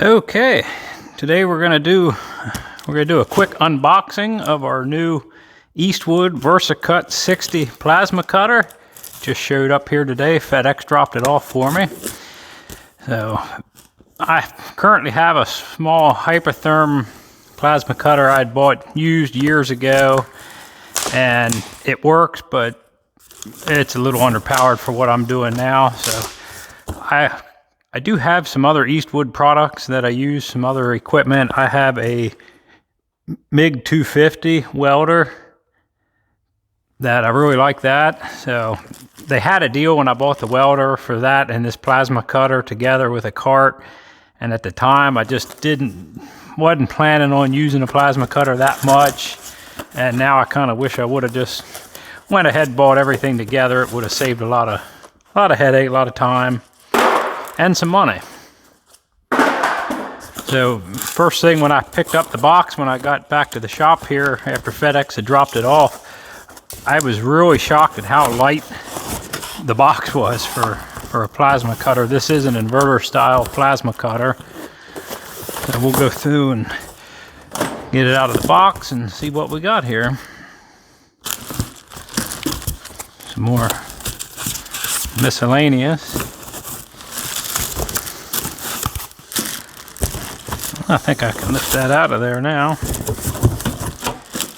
Okay, today we're gonna do a quick unboxing of our new Eastwood Versa Cut 60 plasma cutter. Just showed up here today. FedEx dropped it off for me. So I currently have a small hypertherm plasma cutter I'd bought used years ago, and it works, but it's a little underpowered for what I'm doing now. So I do have some other Eastwood products that I use, some other equipment. I have a MiG 250 welder that I really like that. So they had a deal when I bought the welder for that and this plasma cutter together with a cart. And at the time I just wasn't planning on using a plasma cutter that much. And now I kind of wish I would have just went ahead and bought everything together. It would have saved a lot of headache, a lot of time, and some money. So first thing when I picked up the box, when I got back to the shop here after FedEx had dropped it off, I was really shocked at how light the box was for a plasma cutter. This is an inverter style plasma cutter. So we'll go through and get it out of the box and see what we got here. Some more miscellaneous. I think I can lift that out of there now.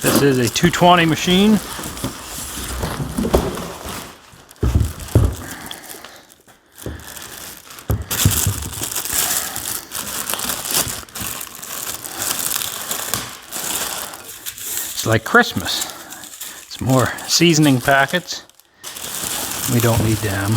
This is a 220 machine. It's like Christmas. Some more seasoning packets. We don't need them.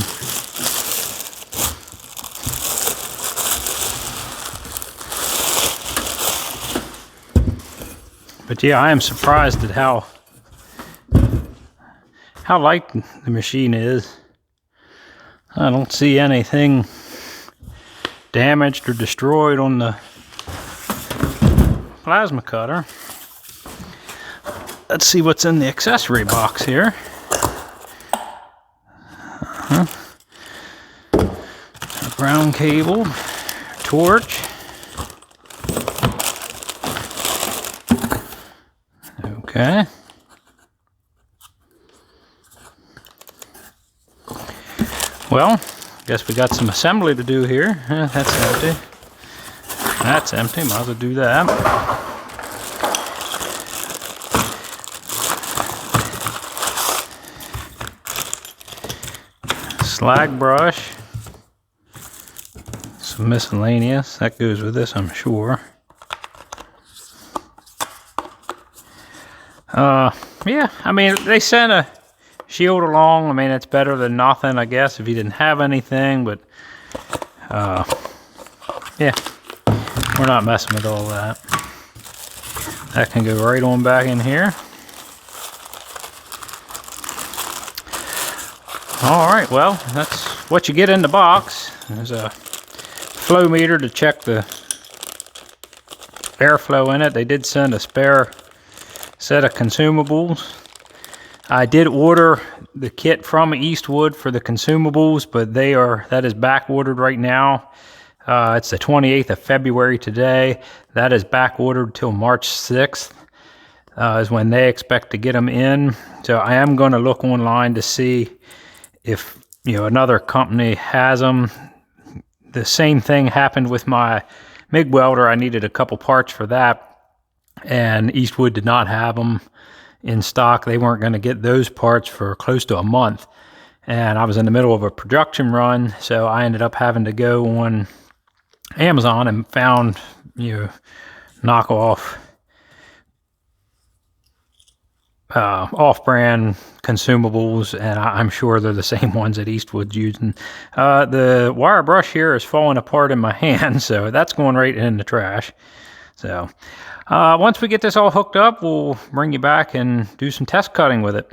But yeah, I am surprised at how light the machine is. I don't see anything damaged or destroyed on the plasma cutter. Let's see what's in the accessory box here. A ground cable, torch. Okay. Well, guess we got some assembly to do here. That's empty. That's empty. Might as well do that. Slag brush. Some miscellaneous. That goes with this, I'm sure. Yeah, I mean, they sent a shield along. I mean, it's better than nothing, I guess, if you didn't have anything, but, yeah, we're not messing with all that. That can go right on back in here. Alright, well, that's what you get in the box. There's a flow meter to check the airflow in it. They did send a spare set of consumables. I did order the kit from Eastwood for the consumables, but that is back ordered right now. It's the 28th of February today. That is back ordered till March 6th is when they expect to get them in. So I am going to look online to see if another company has them. The same thing happened with my MIG welder. I needed a couple parts for that, and Eastwood did not have them in stock. They weren't going to get those parts for close to a month, and I was in the middle of a production run, so I ended up having to go on Amazon and found knockoff off-brand consumables, and I'm sure they're the same ones that Eastwood's using. The wire brush here is falling apart in my hand, so that's going right in the trash. So once we get this all hooked up, we'll bring you back and do some test cutting with it.